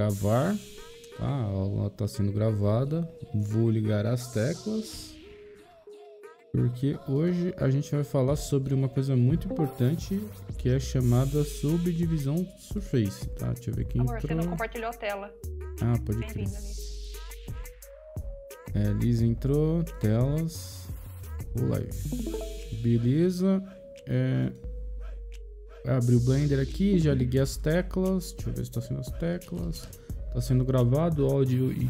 Gravar, tá? A aula está sendo gravada. Vou ligar as teclas, porque hoje a gente vai falar sobre uma coisa muito importante, que é chamada subdivisão surface, tá? Deixa eu ver quem Amor, entrou. você não compartilhou a tela. Ah, pode crer. Bem-vinda, Liz. Liz entrou, telas, o live. Beleza. Abri o Blender aqui, já liguei as teclas. Deixa eu ver se está sendo as teclas. Está sendo gravado, áudio e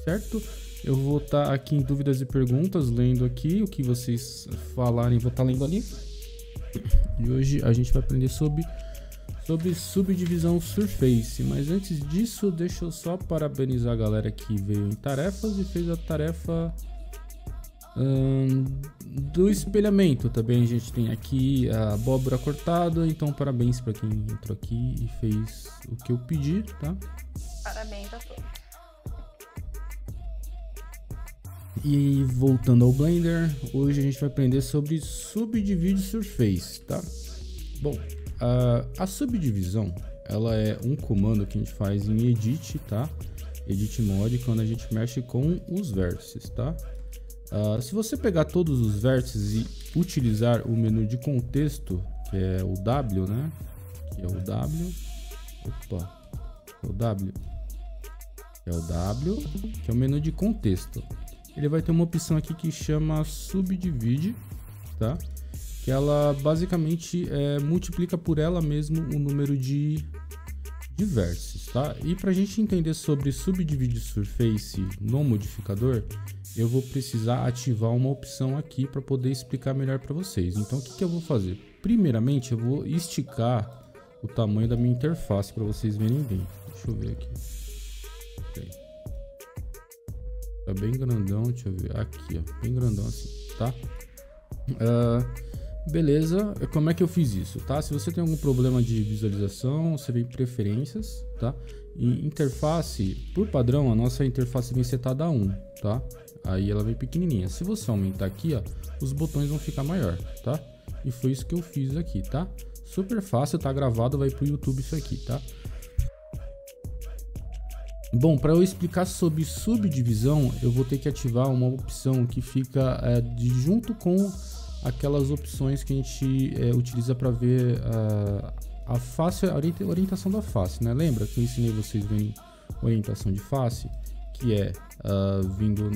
certo. Eu vou estar aqui em dúvidas e perguntas, lendo aqui o que vocês falarem, vou estar lendo ali. E hoje a gente vai aprender sobre subdivisão surface. Mas antes disso, deixa eu só parabenizar a galera que veio em tarefas e fez a tarefa do espelhamento. Também a gente tem aqui a abóbora cortada, então parabéns para quem entrou aqui e fez o que eu pedi, tá? Parabéns a todos. E voltando ao Blender, hoje a gente vai aprender sobre subdivide surface, tá? Bom, a subdivisão, ela é um comando que a gente faz em Edit, tá? Edit Mode, quando a gente mexe com os vértices, tá? Se você pegar todos os vértices e utilizar o menu de contexto, que é o W, né? Que é o W. Opa! É o W. É o W, que é o menu de contexto. Ele vai ter uma opção aqui que chama Subdivide, tá? Que ela basicamente multiplica por ela mesmo o número de vértices, tá? E para a gente entender sobre Subdivide Surface no modificador, eu vou precisar ativar uma opção aqui para poder explicar melhor para vocês. Então, o que eu vou fazer? Primeiramente, eu vou esticar o tamanho da minha interface para vocês verem bem. Deixa eu ver aqui. Okay. Tá bem grandão, deixa eu ver. Aqui, ó, bem grandão assim, tá? Beleza, como é que eu fiz isso, tá? Se você tem algum problema de visualização, você vem em preferências, tá? E interface, por padrão, a nossa interface vem setada a 1, tá? Aí ela vem pequenininha. Se você aumentar aqui, ó, os botões vão ficar maior, tá? E foi isso que eu fiz aqui, tá? Super fácil, tá gravado, vai pro YouTube isso aqui, tá? Bom, para eu explicar sobre subdivisão, eu vou ter que ativar uma opção que fica junto com aquelas opções que a gente utiliza para ver a face, a orientação da face, né? Lembra que eu ensinei vocês verem orientação de face, que é vindo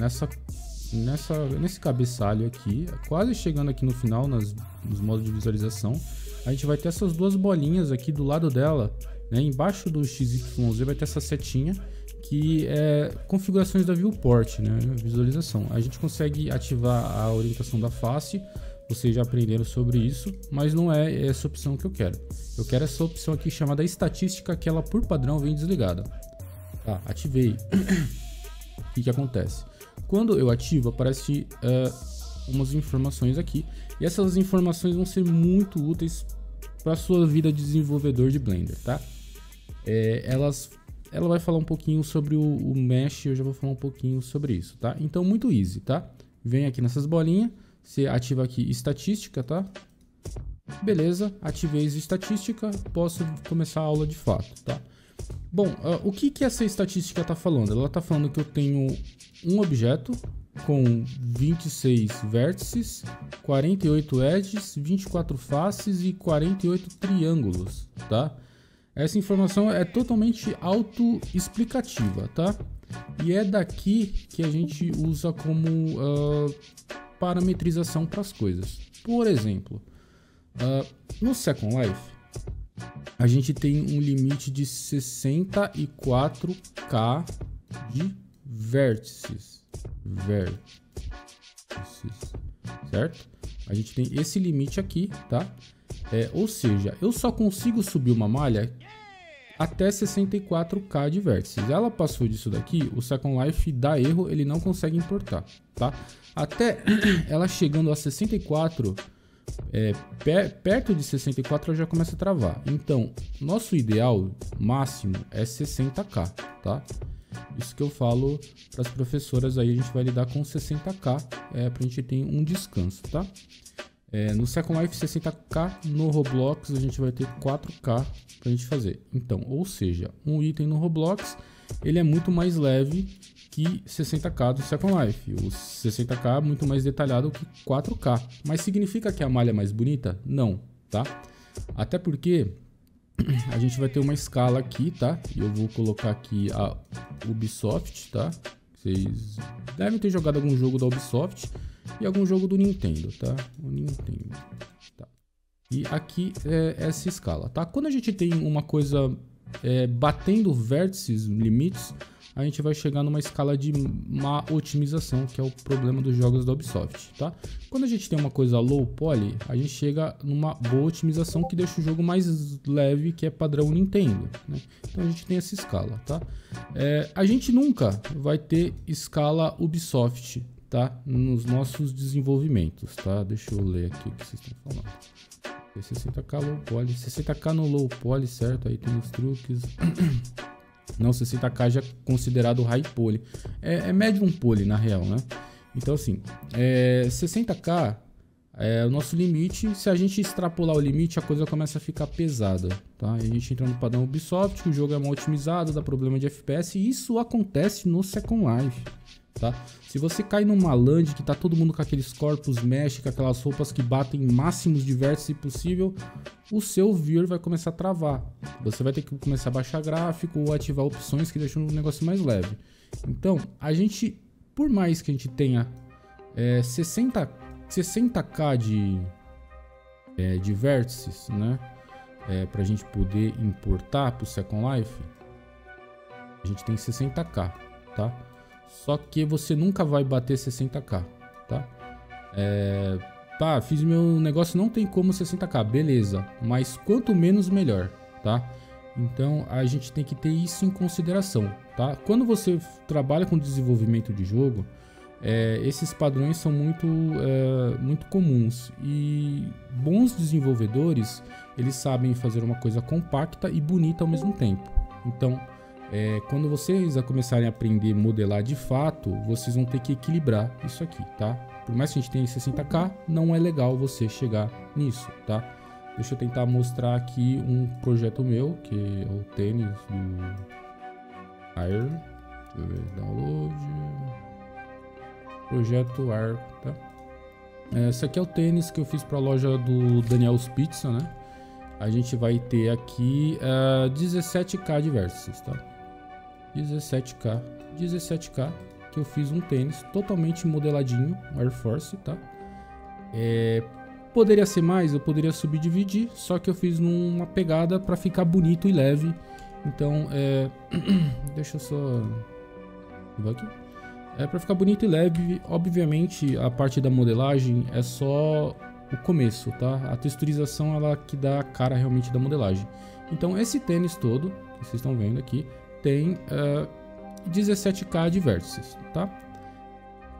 nesse cabeçalho aqui, quase chegando aqui no final nos modos de visualização. A gente vai ter essas duas bolinhas aqui do lado dela, né? Embaixo do XYZ vai ter essa setinha que é configurações da viewport, né? Visualização. A gente consegue ativar a orientação da face. Vocês já aprenderam sobre isso, mas não é essa opção que eu quero. Eu quero essa opção aqui chamada estatística, que ela por padrão vem desligada. Tá, ativei. O que acontece? Quando eu ativo, aparece umas informações aqui. E essas informações vão ser muito úteis para a sua vida de desenvolvedor de Blender, tá? Ela vai falar um pouquinho sobre o Mesh, eu já vou falar um pouquinho sobre isso, tá? Então, muito easy, tá? Vem aqui nessas bolinhas. Você ativa aqui estatística, tá? Beleza, ativei estatística, posso começar a aula de fato, tá? Bom, o que essa estatística está falando? Ela está falando que eu tenho um objeto com 26 vértices, 48 edges, 24 faces e 48 triângulos, tá? Essa informação é totalmente autoexplicativa, tá? E é daqui que a gente usa como parametrização para as coisas. Por exemplo, no Second Life, a gente tem um limite de 64K de vértices, certo? A gente tem esse limite aqui, tá? Ou seja, eu só consigo subir uma malha até 64K de vértices. Ela passou disso daqui, o Second Life dá erro, ele não consegue importar, tá? Até ela chegando a 64, perto de 64 ela já começa a travar. Então, nosso ideal máximo é 60K, tá? Isso que eu falo para as professoras aí, a gente vai lidar com 60K, pra gente ter um descanso, tá? No Second Life 60K, no Roblox a gente vai ter 4K pra gente fazer. Então, ou seja, um item no Roblox, ele é muito mais leve que 60K do Second Life. O 60K é muito mais detalhado que 4K. Mas significa que a malha é mais bonita? Não, tá? Até porque a gente vai ter uma escala aqui, tá? E eu vou colocar aqui a Ubisoft, tá? Vocês devem ter jogado algum jogo da Ubisoft e algum jogo do Nintendo, tá? O Nintendo, tá? E aqui é essa escala, tá? Quando a gente tem uma coisa batendo vértices, limites, a gente vai chegar numa escala de má otimização, que é o problema dos jogos da Ubisoft, tá? Quando a gente tem uma coisa low poly, a gente chega numa boa otimização que deixa o jogo mais leve, que é padrão Nintendo, né? Então a gente tem essa escala, tá? A gente nunca vai ter escala Ubisoft, tá? Nos nossos desenvolvimentos, tá? Deixa eu ler aqui o que vocês estão falando. 60K low poly, 60K no low poly, certo? Aí tem os truques. Não, 60K já é considerado high poly. É medium poly na real, né? Então assim, 60K é o nosso limite. Se a gente extrapolar o limite, a coisa começa a ficar pesada, tá? A gente entra no padrão Ubisoft, que o jogo é mal otimizado, dá problema de FPS, e isso acontece no Second Life, tá? Se você cai numa land que tá todo mundo com aqueles corpos mesh, com aquelas roupas que batem máximos de vértice possível, o seu viewer vai começar a travar. Você vai ter que começar a baixar gráfico ou ativar opções que deixam o negócio mais leve. Então, a gente, por mais que a gente tenha 60K de vértices, né? Pra gente poder importar pro Second Life, a gente tem 60K, tá? Só que você nunca vai bater 60K, tá? Tá, fiz meu negócio, não tem como 60K, beleza. Mas quanto menos, melhor, tá? Então, a gente tem que ter isso em consideração, tá? Quando você trabalha com desenvolvimento de jogo, esses padrões são muito comuns. E bons desenvolvedores, eles sabem fazer uma coisa compacta e bonita ao mesmo tempo. Então, quando vocês começarem a aprender a modelar de fato, vocês vão ter que equilibrar isso aqui, tá? Por mais que a gente tenha 60K, não é legal você chegar nisso, tá? Deixa eu tentar mostrar aqui um projeto meu, que é o tênis do Air. Deixa eu ver, download. Projeto Air, tá? Esse aqui é o tênis que eu fiz para a loja do Daniel's Pizza, né? A gente vai ter aqui 17K de vértices, tá? 17K que eu fiz um tênis totalmente modeladinho, Air Force, tá? Poderia ser mais, eu poderia subdividir, só que eu fiz numa pegada para ficar bonito e leve. Então, deixa eu só vou aqui. Para ficar bonito e leve, obviamente a parte da modelagem é só o começo, tá? A texturização ela que dá a cara realmente da modelagem. Então esse tênis todo, que vocês estão vendo aqui, tem 17K de vértices, tá?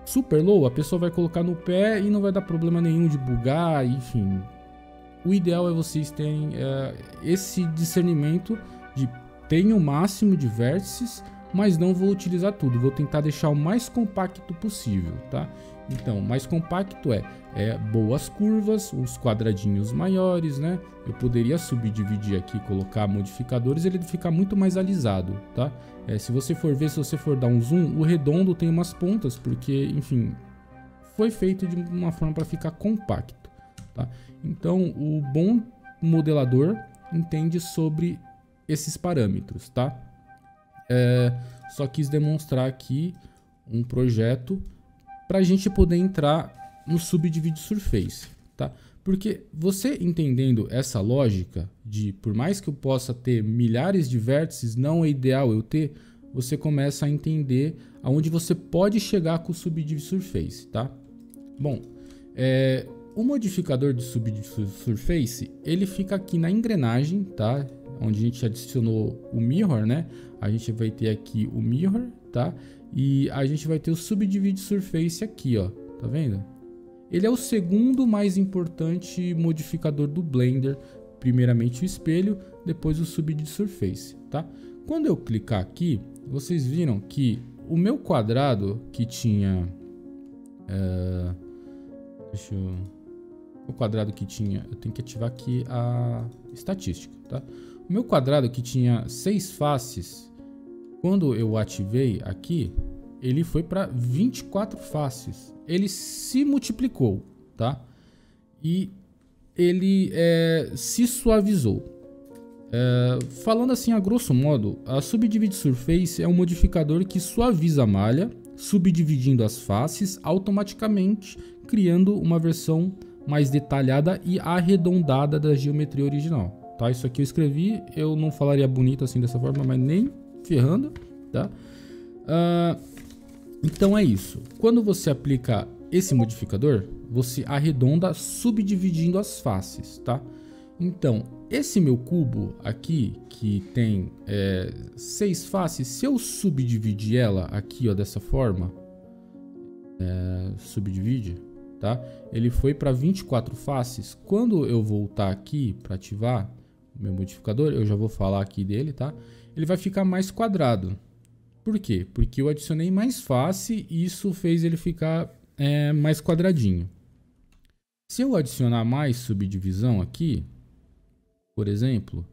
Super low, a pessoa vai colocar no pé e não vai dar problema nenhum de bugar, enfim. O ideal é vocês terem esse discernimento de tenho o máximo de vértices, mas não vou utilizar tudo, vou tentar deixar o mais compacto possível, tá? Então, mais compacto boas curvas, os quadradinhos maiores, né? Eu poderia subdividir aqui, colocar modificadores, ele fica muito mais alisado, tá? Se você for ver, se você for dar um zoom, o redondo tem umas pontas, porque, enfim, foi feito de uma forma para ficar compacto, tá? Então, o bom modelador entende sobre esses parâmetros, tá? Só quis demonstrar aqui um projeto para a gente poder entrar no Subdivide Surface, tá? Porque você entendendo essa lógica de por mais que eu possa ter milhares de vértices, não é ideal eu ter, você começa a entender aonde você pode chegar com o Subdivide Surface, tá? Bom, o modificador de Subdivide Surface, ele fica aqui na engrenagem, tá? Onde a gente adicionou o Mirror, né? A gente vai ter aqui o Mirror, tá? E a gente vai ter o Subdivide Surface aqui, ó. Tá vendo? Ele é o segundo mais importante modificador do Blender. Primeiramente o espelho, depois o Subdivide Surface, tá? Quando eu clicar aqui, vocês viram que o meu quadrado que tinha... deixa eu... O quadrado que tinha, eu tenho que ativar aqui a estatística, tá? O meu quadrado que tinha 6 faces, quando eu ativei aqui, ele foi para 24 faces. Ele se multiplicou, tá? E ele se suavizou. Falando assim a grosso modo, a Subdivide Surface é um modificador que suaviza a malha, subdividindo as faces automaticamente, criando uma versão mais detalhada e arredondada da geometria original, tá? Isso aqui eu escrevi, eu não falaria bonito assim dessa forma, mas nem ferrando, tá? Então é isso. Quando você aplica esse modificador, você arredonda subdividindo as faces, tá? Então, esse meu cubo aqui, que tem 6 faces, se eu subdividir ela aqui, ó, dessa forma, subdivide, tá? Ele foi para 24 faces. Quando eu voltar aqui para ativar o meu modificador, eu já vou falar aqui dele, tá? Ele vai ficar mais quadrado. Por quê? Porque eu adicionei mais face e isso fez ele ficar mais quadradinho. Se eu adicionar mais subdivisão aqui, por exemplo,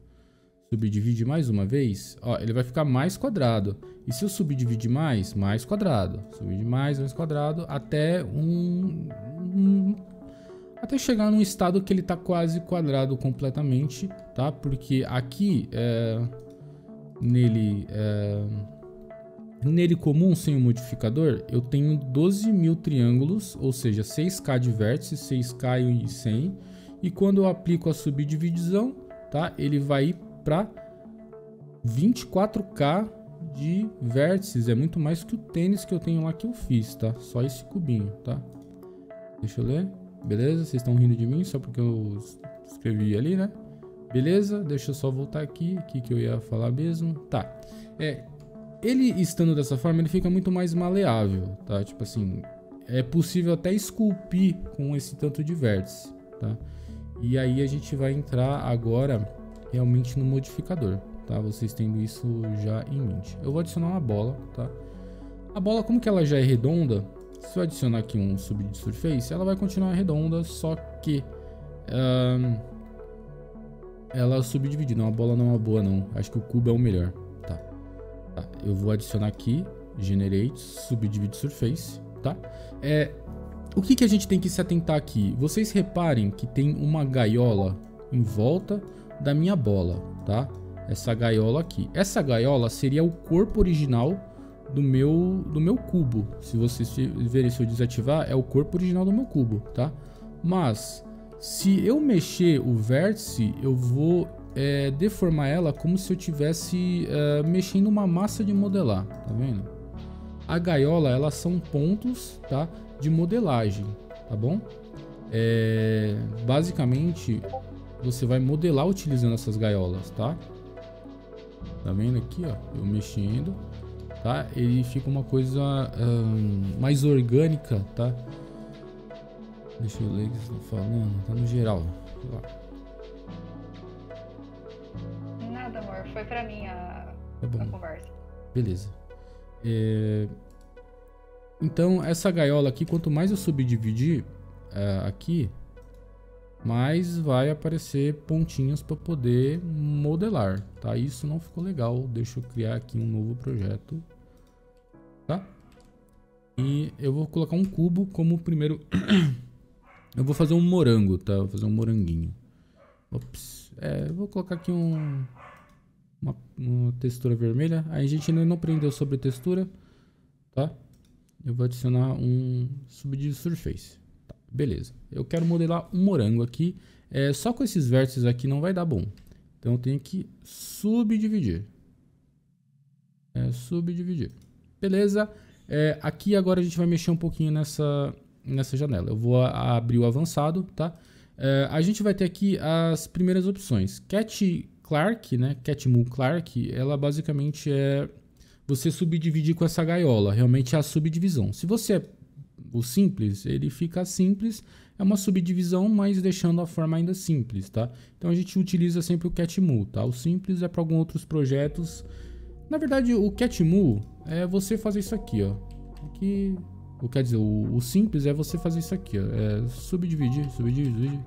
subdivide mais uma vez, ó, ele vai ficar mais quadrado. E se eu subdividir mais quadrado, subdividir mais quadrado, até até chegar num estado que ele tá quase quadrado completamente, tá? Porque aqui nele comum, sem o modificador, eu tenho 12.000 triângulos, ou seja, 6K de vértices, 6K e 100. E quando eu aplico a subdivisão, tá? Ele vai ir para 24K de vértices. É muito mais que o tênis que eu tenho lá que eu fiz, tá? Só esse cubinho, tá? Deixa eu ler. Beleza? Vocês estão rindo de mim só porque eu escrevi ali, né? Beleza? Deixa eu só voltar aqui. O que eu ia falar mesmo? Tá. Ele estando dessa forma, ele fica muito mais maleável, tá? Tipo assim, é possível até esculpir com esse tanto de vértice, tá? E aí a gente vai entrar agora realmente no modificador, tá? Vocês tendo isso já em mente. Eu vou adicionar uma bola, tá? A bola, como que ela já é redonda, se eu adicionar aqui um Subdivide Surface, ela vai continuar redonda, só que ela subdividir. Não, a bola não é uma boa não. Acho que o cubo é o melhor. Tá. Eu vou adicionar aqui Generate Subdivide Surface, tá? O que a gente tem que se atentar aqui? Vocês reparem que tem uma gaiola em volta da minha bola, tá? Essa gaiola aqui. Essa gaiola seria o corpo original do meu cubo. Se vocês verem, se eu desativar, é o corpo original do meu cubo, tá? Mas se eu mexer o vértice, eu vou deformar ela como se eu tivesse mexendo uma massa de modelar, tá vendo? A gaiola, elas são pontos, tá, de modelagem, tá bom? Basicamente, você vai modelar utilizando essas gaiolas, tá? Tá vendo aqui, ó, eu mexendo, tá? Ele fica uma coisa mais orgânica, tá? Deixa eu ler o que vocês estão falando, tá no geral. Nada, amor, foi pra mim a conversa. Beleza. Então, essa gaiola aqui, quanto mais eu subdividir aqui, mais vai aparecer pontinhos para poder modelar, tá? Isso não ficou legal. Deixa eu criar aqui um novo projeto, tá? E eu vou colocar um cubo como primeiro. Eu vou fazer um morango, tá? Vou fazer um moranguinho. Ops. Eu vou colocar aqui uma textura vermelha. Aí a gente ainda não aprendeu sobre textura, tá? Eu vou adicionar um Subdivide Surface. Tá, beleza. Eu quero modelar um morango aqui. Só com esses vértices aqui não vai dar bom. Então eu tenho que subdividir. Subdividir. Beleza. Aqui agora a gente vai mexer um pouquinho nessa janela. Eu vou abrir o avançado, tá? A gente vai ter aqui as primeiras opções. Cat Clark, né? Catmull Clark, ela basicamente é você subdividir com essa gaiola. Realmente é a subdivisão. Se você é o simples, ele fica simples. É uma subdivisão, mas deixando a forma ainda simples, tá? Então a gente utiliza sempre o Catmull, tá? O simples é para alguns outros projetos. Na verdade, o Catmull é você fazer isso aqui, ó. Aqui, quer dizer, o simples é você fazer isso aqui, ó, é subdividir,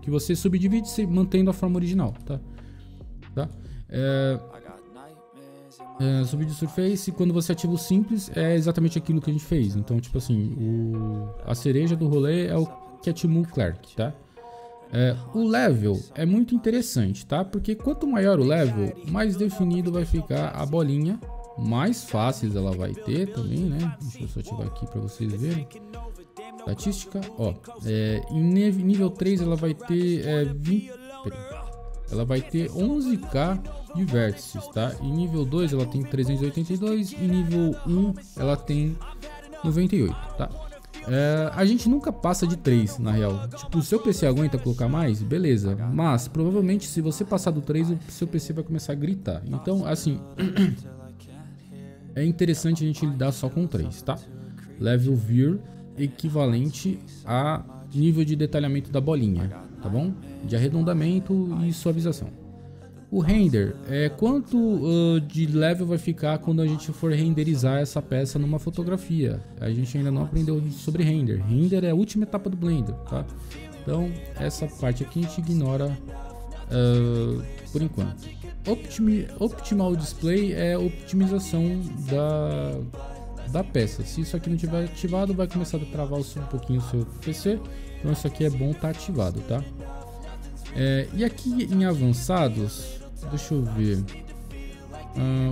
que você subdivide se mantendo a forma original, tá? Subdividir surface, quando você ativa o simples, é exatamente aquilo que a gente fez. Então, tipo assim, a cereja do rolê é o Catmull Clark, tá? O level é muito interessante, tá? Porque quanto maior o level, mais definido vai ficar a bolinha, mais fáceis ela vai ter também, né? Deixa eu só ativar aqui para vocês verem. Estatística, ó, em nível 3 ela vai ter ela vai ter 11k de vértices, tá? Em nível 2 ela tem 382 e nível 1 ela tem 98, tá? A gente nunca passa de 3, na real. Tipo, o seu PC aguenta colocar mais? Beleza. Mas, provavelmente, se você passar do 3, o seu PC vai começar a gritar. Então, assim, é interessante a gente lidar só com 3, tá? Level Vir equivalente a nível de detalhamento da bolinha, tá bom? De arredondamento e suavização. O render é quanto de level vai ficar quando a gente for renderizar essa peça numa fotografia. A gente ainda não aprendeu sobre render. Render é a última etapa do Blender, tá? Então essa parte aqui a gente ignora por enquanto. Optimal Display é a optimização da peça. Se isso aqui não tiver ativado, vai começar a travar um pouquinho o seu PC. Então isso aqui é bom estar ativado, tá? E aqui em avançados, deixa eu ver,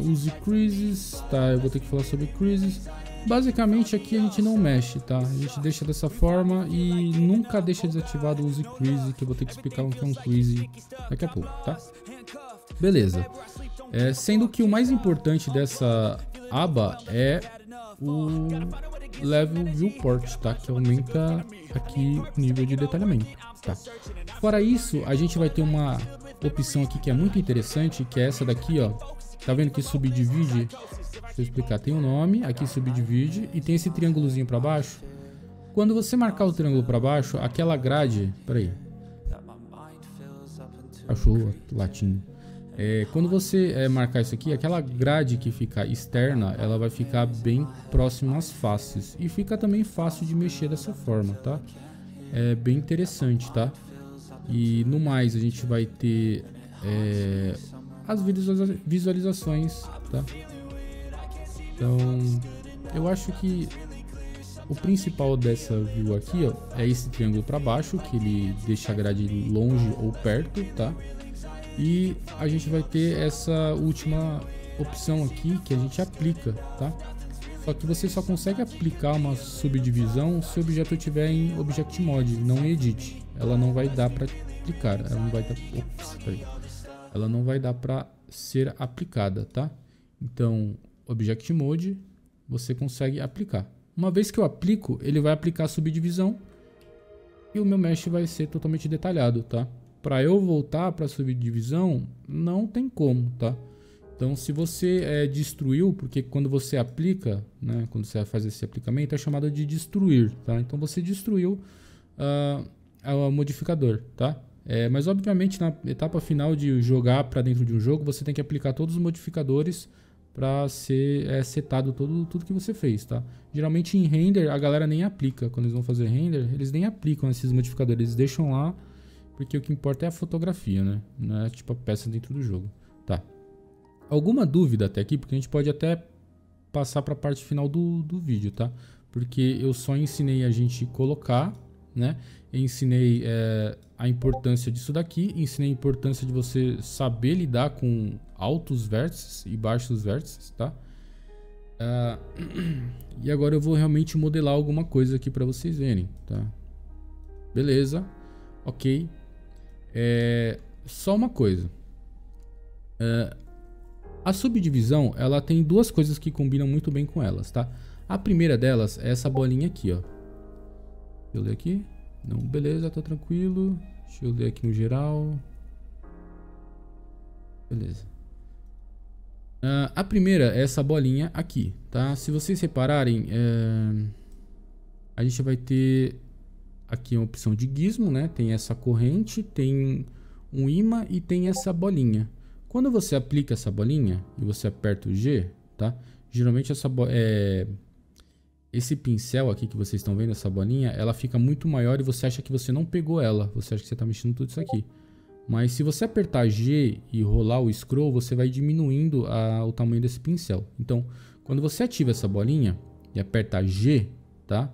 use creases, tá? Eu vou ter que falar sobre creases. Basicamente aqui a gente não mexe, tá? A gente deixa dessa forma e nunca deixa desativado o use crease, que eu vou ter que explicar o que é um crease daqui a pouco, tá? Beleza. Sendo que o mais importante dessa aba é o Level Viewport, tá? Que aumenta aqui o nível de detalhamento, tá? Fora isso, a gente vai ter uma opção aqui que é muito interessante, que é essa daqui, ó. Tá vendo que subdivide? Deixa eu explicar. Tem um nome, aqui subdivide, e tem esse triângulozinho para baixo. Quando você marcar o triângulo para baixo, aquela grade... Peraí. Achou latim. Quando você marcar isso aqui, aquela grade que fica externa, ela vai ficar bem próxima às faces. E fica também fácil de mexer dessa forma, tá? É bem interessante, tá? E no mais, a gente vai ter as visualizações, tá? Então, eu acho que o principal dessa view aqui, ó, é esse triângulo para baixo, que ele deixa a grade longe ou perto, tá? E a gente vai ter essa última opção aqui que a gente aplica, tá? Só que você só consegue aplicar uma subdivisão se o objeto estiver em Object Mode, não em Edit. Ela não vai dar para aplicar, ela não vai dar, ela não vai dar para ser aplicada, tá? Então, Object Mode, você consegue aplicar. Uma vez que eu aplico, ele vai aplicar a subdivisão e o meu mesh vai ser totalmente detalhado, tá? Para eu voltar para a subdivisão, não tem como, tá? Então, se você destruiu, porque quando você aplica, né, quando você faz esse aplicamento, é chamado de destruir, tá? Então, você destruiu o modificador, tá? Mas, obviamente, na etapa final de jogar para dentro de um jogo, você tem que aplicar todos os modificadores para ser setado tudo que você fez, tá? Geralmente, em render, a galera nem aplica. Quando eles vão fazer render, eles nem aplicam esses modificadores, eles deixam lá, porque o que importa é a fotografia, né? Não é tipo a peça dentro do jogo, tá? Alguma dúvida até aqui? Porque a gente pode até passar para a parte final do vídeo, tá? Porque eu só ensinei a gente colocar, né? Eu ensinei a importância disso daqui, ensinei a importância de você saber lidar com altos vértices e baixos vértices, tá? E agora eu vou realmente modelar alguma coisa aqui para vocês verem, tá? Beleza, ok. Só uma coisa. A subdivisão, ela tem duas coisas que combinam muito bem com elas, tá? A primeira delas é essa bolinha aqui, ó. Deixa eu ler aqui. Não, beleza, tá tranquilo. Deixa eu ler aqui no geral. Beleza. A primeira é essa bolinha aqui, tá? Se vocês repararem, a gente vai ter aqui uma opção de gizmo, né? Tem essa corrente, tem um imã e tem essa bolinha. Quando você aplica essa bolinha e você aperta o G, tá? Geralmente esse pincel aqui que vocês estão vendo, essa bolinha, ela fica muito maior e você acha que você não pegou ela. Você acha que você está mexendo tudo isso aqui. Mas se você apertar G e rolar o scroll, você vai diminuindo o tamanho desse pincel. Então, quando você ativa essa bolinha e aperta G, tá?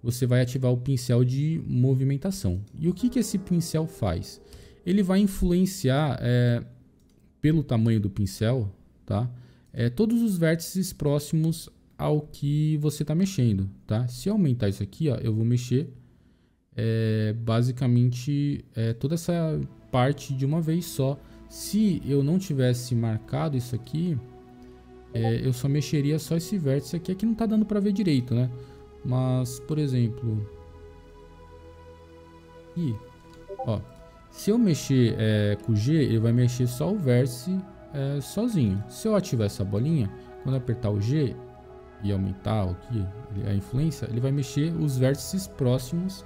Você vai ativar o pincel de movimentação. E o que esse pincel faz? Ele vai influenciar, pelo tamanho do pincel, tá? Todos os vértices próximos ao que você está mexendo, tá? Se eu aumentar isso aqui, ó, eu vou mexer basicamente toda essa parte de uma vez só. Se eu não tivesse marcado isso aqui, eu só mexeria só esse vértice aqui. Aqui não tá dando para ver direito, né? Mas, por exemplo, aqui, ó, se eu mexer com o G, ele vai mexer só o vértice sozinho. Se eu ativar essa bolinha, quando eu apertar o G e aumentar aqui a influência, ele vai mexer os vértices próximos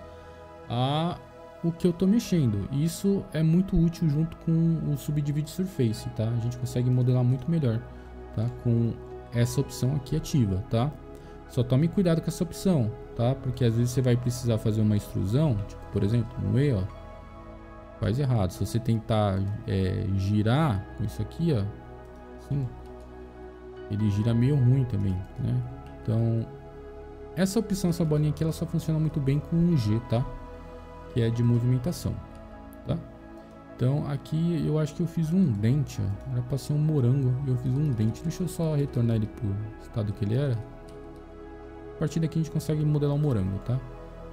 a o que eu tô mexendo. E isso é muito útil junto com o Subdivide Surface, tá? A gente consegue modelar muito melhor, tá? Com essa opção aqui ativa, tá? Só tome cuidado com essa opção, tá? Porque às vezes você vai precisar fazer uma extrusão, tipo, por exemplo, no E, ó, faz errado. Se você tentar girar com isso aqui, ó, assim, ele gira meio ruim também, né? Então, essa opção, essa bolinha aqui, ela só funciona muito bem com o G, tá? Que é de movimentação, tá? Então, aqui eu acho que eu fiz um dente, ó. Era pra ser um morango e eu fiz um dente. Deixa eu só retornar ele pro estado que ele era. A partir daqui a gente consegue modelar um morango, tá?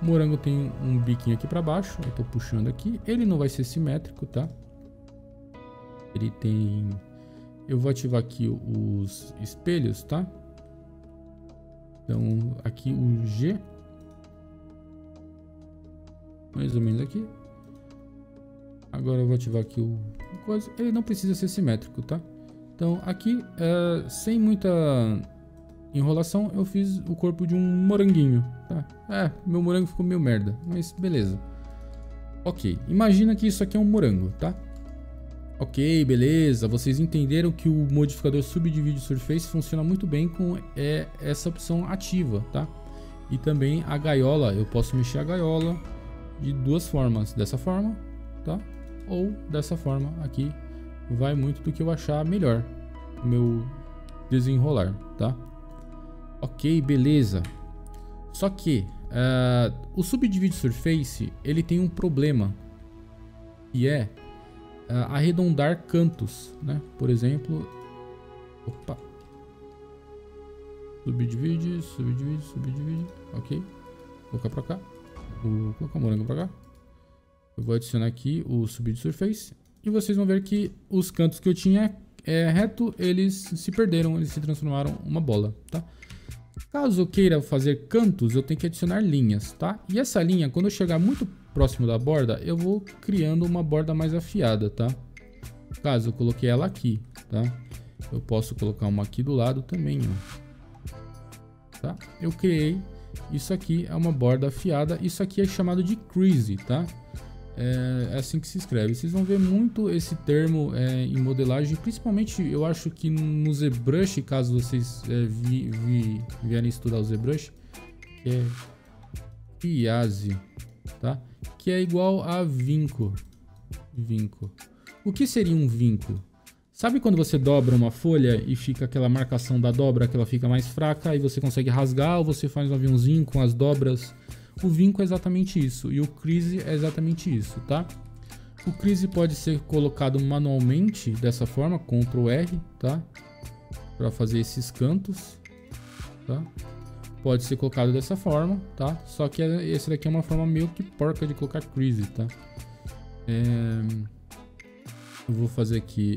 O morango tem um biquinho aqui pra baixo, eu tô puxando aqui. Ele não vai ser simétrico, tá? Ele tem... Eu vou ativar aqui os espelhos, tá? Então, aqui o G. Mais ou menos aqui. Agora eu vou ativar aqui o coisa. Ele não precisa ser simétrico, tá? Então, aqui, sem muita enrolação, eu fiz o corpo de um moranguinho, tá? Meu morango ficou meio merda, mas beleza. Ok, imagina que isso aqui é um morango, tá? Ok, beleza, vocês entenderam que o modificador Subdivide Surface funciona muito bem com essa opção ativa, tá? E também a gaiola, eu posso mexer a gaiola de duas formas, dessa forma, tá? Ou dessa forma aqui, vai muito do que eu achar melhor, o meu desenrolar, tá? Ok, beleza. Só que o Subdivide Surface, ele tem um problema, que é arredondar cantos, né? Por exemplo, opa, subdivide, ok, vou colocar pra cá, vou colocar o morango pra cá, eu vou adicionar aqui o Subdivide Surface e vocês vão ver que os cantos que eu tinha reto, eles se perderam, eles se transformaram uma bola, tá? Caso eu queira fazer cantos, eu tenho que adicionar linhas, tá? E essa linha, quando eu chegar muito próximo da borda, eu vou criando uma borda mais afiada, tá? Caso eu coloquei ela aqui, tá? Eu posso colocar uma aqui do lado também, ó. Tá? Eu criei, isso aqui é uma borda afiada, isso aqui é chamado de crease, tá? É assim que se escreve. Vocês vão ver muito esse termo em modelagem, principalmente eu acho que no ZBrush, caso vocês vierem estudar o ZBrush, que é Fiase, tá? Que é igual a vinco. O que seria um vinco? Sabe quando você dobra uma folha e fica aquela marcação da dobra, que ela fica mais fraca e você consegue rasgar, ou você faz um aviãozinho com as dobras? O vinco é exatamente isso, e o crease é exatamente isso, tá? O crease pode ser colocado manualmente dessa forma, Ctrl R, tá? Para fazer esses cantos, tá? Pode ser colocado dessa forma, tá? Só que esse daqui é uma forma meio que porca de colocar crease, tá? Eu vou fazer aqui,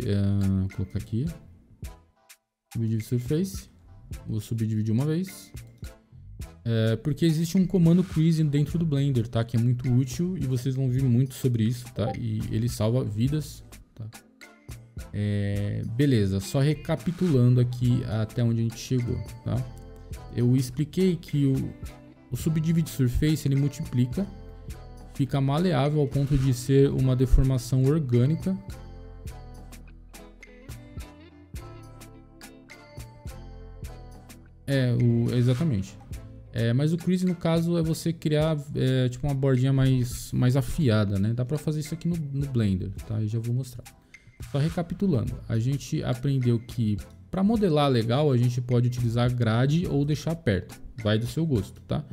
colocar aqui, Subdivide Surface, vou subdividir uma vez. Porque existe um comando crease dentro do Blender, tá? Que é muito útil e vocês vão ver muito sobre isso, tá? E ele salva vidas, tá? Beleza, só recapitulando aqui até onde a gente chegou, tá? Eu expliquei que o Subdivide Surface, ele multiplica, fica maleável ao ponto de ser uma deformação orgânica. Exatamente. Mas o crease, no caso, é você criar tipo uma bordinha mais afiada, né? Dá pra fazer isso aqui no Blender, tá? Eu já vou mostrar. Só recapitulando, a gente aprendeu que para modelar legal, a gente pode utilizar grade ou deixar perto. Vai do seu gosto, tá?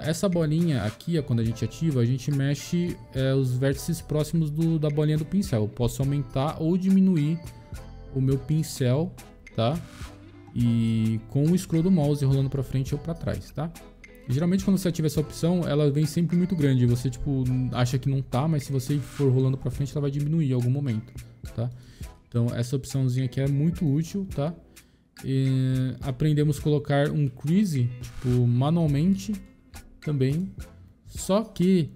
Essa bolinha aqui, quando a gente ativa, a gente mexe os vértices próximos da bolinha do pincel. Eu posso aumentar ou diminuir o meu pincel, tá? E com o scroll do mouse rolando para frente ou para trás, tá? Geralmente quando você ativa essa opção, ela vem sempre muito grande. Você tipo acha que não tá, mas se você for rolando para frente, ela vai diminuir em algum momento, tá? Então essa opçãozinha aqui é muito útil, tá? Aprendemos a colocar um crease tipo manualmente também. Só que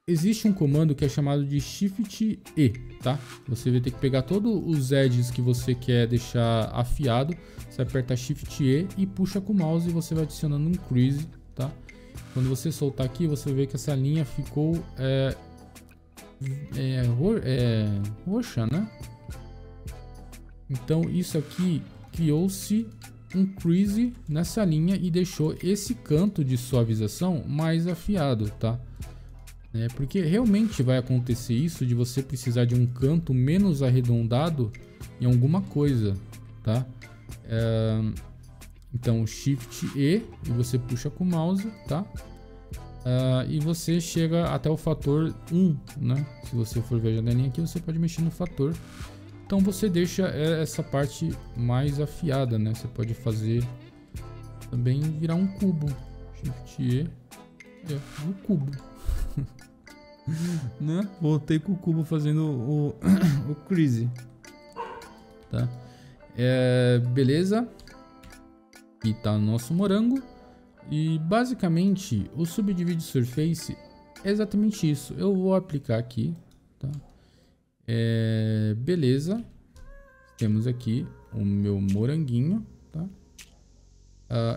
existe um comando que é chamado de Shift E, tá? Você vai ter que pegar todos os edges que você quer deixar afiado. Você aperta Shift E e puxa com o mouse e você vai adicionando um crease, tá? Quando você soltar aqui, você vê que essa linha ficou roxa, né? Então isso aqui criou-se um crease nessa linha e deixou esse canto de suavização mais afiado, tá? Porque realmente vai acontecer isso de você precisar de um canto menos arredondado em alguma coisa, tá? Então Shift E e você puxa com o mouse, tá? E você chega até o fator 1, né? Se você for ver a janelinha aqui, você pode mexer no fator. Então você deixa essa parte mais afiada, né? Você pode fazer também virar um cubo. Shift E, um cubo. Né? Voltei com o cubo fazendo o crease, tá? Beleza? Aqui tá o nosso morango. E basicamente o Subdivide Surface é exatamente isso. Eu vou aplicar aqui, tá? Beleza. Temos aqui o meu moranguinho, tá?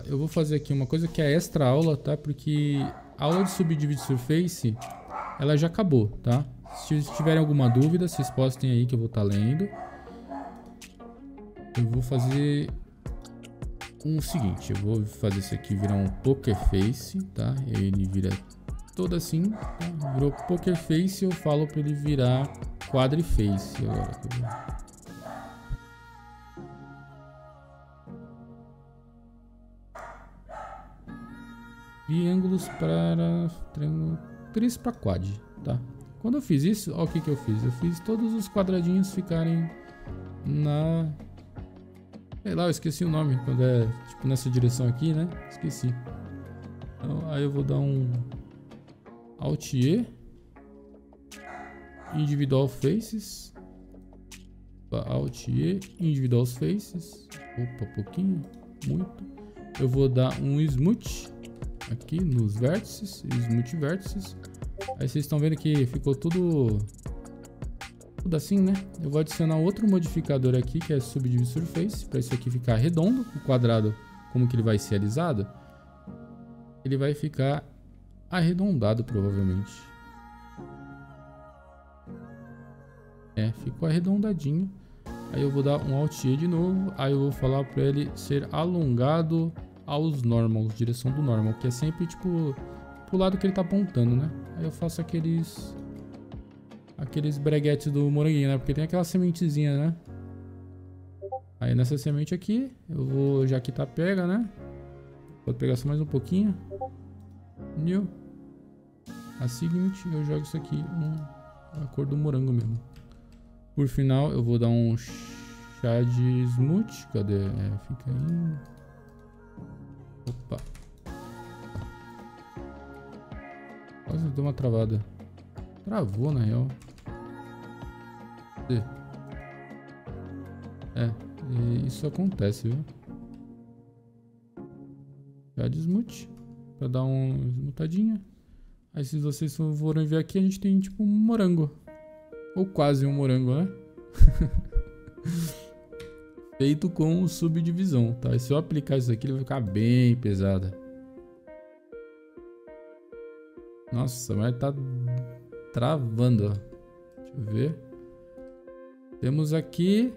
Eu vou fazer aqui uma coisa que é extra aula, tá? Porque a aula de Subdivide Surface ela já acabou, tá? Se tiverem alguma dúvida, vocês postem aí que eu vou estar lendo. Eu vou fazer o seguinte, eu vou fazer isso aqui virar um Poker Face, tá? Ele vira todo assim, tá? Virou Poker Face, eu falo para ele virar Quadriface agora. Triângulos para triângulo, tris para quad, tá? Quando eu fiz isso, olha o que eu fiz. Eu fiz todos os quadradinhos ficarem na... Sei lá, eu esqueci o nome, quando é tipo nessa direção aqui, né? Esqueci. Então, aí eu vou dar um Alt E, Individual Faces, Alt E, Individual Faces, opa, pouquinho, muito. Eu vou dar um Smooth aqui nos vértices, Smooth Vértices. Aí vocês estão vendo que ficou tudo assim, né? Eu vou adicionar outro modificador aqui, que é Subdivide Surface, para isso aqui ficar redondo. O quadrado, como que ele vai ser alisado? Ele vai ficar arredondado, provavelmente. Ficou arredondadinho. Aí eu vou dar um Alt E de novo. Aí eu vou falar para ele ser alongado aos normals, direção do normal, que é sempre tipo pro lado que ele tá apontando, né? Aí eu faço aqueles breguetes do moranguinho, né? Porque tem aquela sementezinha, né? Aí nessa semente aqui, eu vou, já que tá pega, né? Vou pegar só mais um pouquinho. New. A seguinte, eu jogo isso aqui a cor do morango mesmo. Por final, eu vou dar um Shade Smooth. Cadê? Fica aí. Opa. Quase deu uma travada. Travou, na real. Isso acontece, viu? Shade Smooth. Pra dar uma esmutadinha. Aí se vocês forem ver aqui, a gente tem tipo um morango. Ou quase um morango, né? Feito com subdivisão, tá? E se eu aplicar isso aqui, ele vai ficar bem pesada. Nossa, mas tá travando, ó. Deixa eu ver. Temos aqui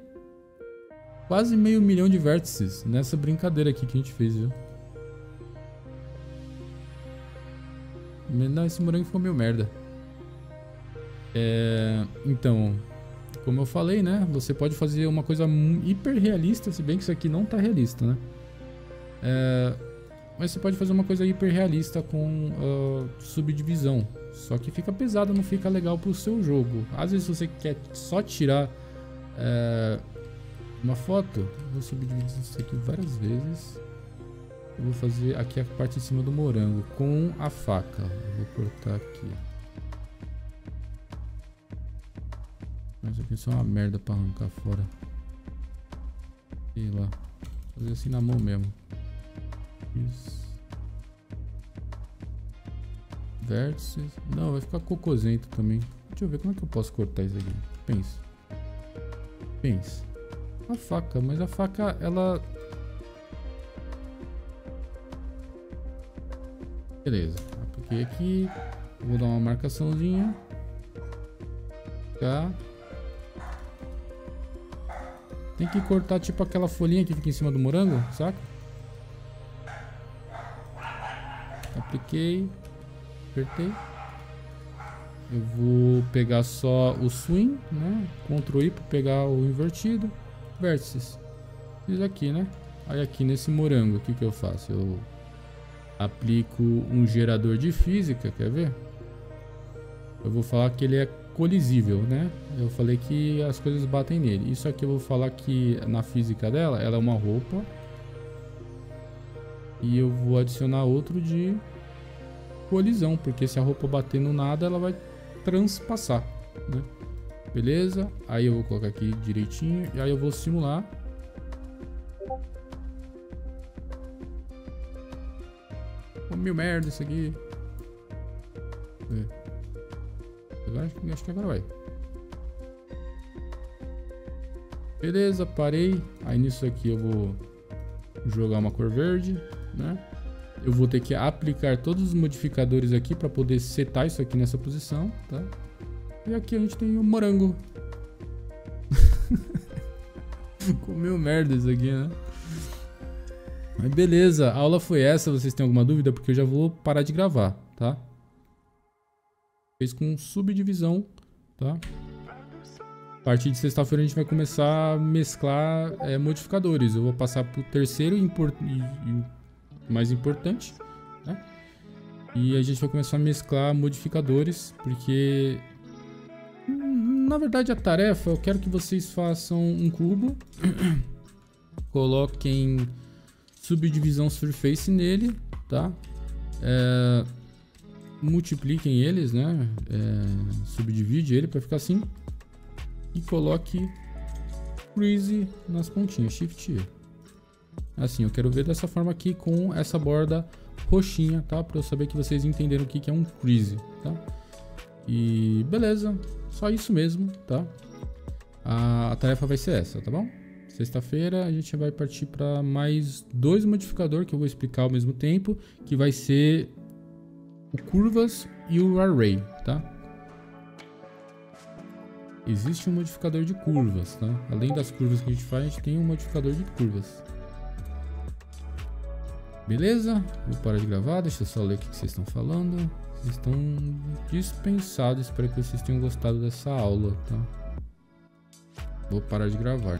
quase 500 mil de vértices nessa brincadeira aqui que a gente fez, viu? Não, esse morango ficou meio merda. Então, como eu falei, né? Você pode fazer uma coisa hiper realista, se bem que isso aqui não tá realista, né? Mas você pode fazer uma coisa hiper realista com subdivisão. Só que fica pesado, não fica legal pro seu jogo. Às vezes você quer só tirar uma foto. Eu vou subdividir isso aqui várias vezes. Eu vou fazer aqui a parte de cima do morango com a faca. Eu vou cortar aqui. Mas isso aqui é só uma merda pra arrancar fora. Sei lá. Vou fazer assim na mão mesmo. Isso. Vértices. Não, vai ficar cocôzento também. Deixa eu ver como é que eu posso cortar isso aqui. Pensa. A faca, mas a faca, ela... Beleza. Apliquei aqui. Vou dar uma marcaçãozinha. Tá. Tem que cortar tipo aquela folhinha que fica em cima do morango, saca? Apliquei. Apertei. Eu vou pegar só o swing, né? Ctrl I para pegar o invertido. Vértices. Fiz aqui, né? Aí aqui nesse morango, o que que eu faço? Eu aplico um gerador de física, quer ver? Eu vou falar que ele é colisível, né? Eu falei que as coisas batem nele. Isso aqui eu vou falar que na física dela, ela é uma roupa. E eu vou adicionar outro de colisão, porque se a roupa bater no nada, ela vai transpassar, né? Beleza? Aí eu vou colocar aqui direitinho. E aí eu vou simular. Meio merda isso aqui. Acho que agora vai. Beleza, parei. Aí nisso aqui eu vou jogar uma cor verde, né? Eu vou ter que aplicar todos os modificadores aqui para poder setar isso aqui nessa posição, tá? E aqui a gente tem o morango. Comeu merda isso aqui, né? Mas beleza, a aula foi essa. Vocês têm alguma dúvida? Porque eu já vou parar de gravar, tá? Fez com subdivisão, tá? A partir de sexta-feira a gente vai começar a mesclar modificadores. Eu vou passar pro terceiro e mais importante, né? E a gente vai começar a mesclar modificadores, porque na verdade a tarefa, eu quero que vocês façam um cubo, coloquem subdivisão surface nele, tá? Multipliquem eles, né? Subdivide ele para ficar assim. E coloque crease nas pontinhas, Shift E. Assim, eu quero ver dessa forma aqui com essa borda roxinha, tá? Para eu saber que vocês entenderam o que é um crease, tá? E beleza, só isso mesmo, tá? A tarefa vai ser essa, tá bom? Sexta-feira a gente vai partir para mais 2 modificadores que eu vou explicar ao mesmo tempo, que vai ser o curvas e o array, tá? Existe um modificador de curvas, tá? Além das curvas que a gente faz, a gente tem um modificador de curvas. Beleza? Vou parar de gravar, deixa eu só ler o que vocês estão falando. Vocês estão dispensados, espero que vocês tenham gostado dessa aula, tá? Vou parar de gravar.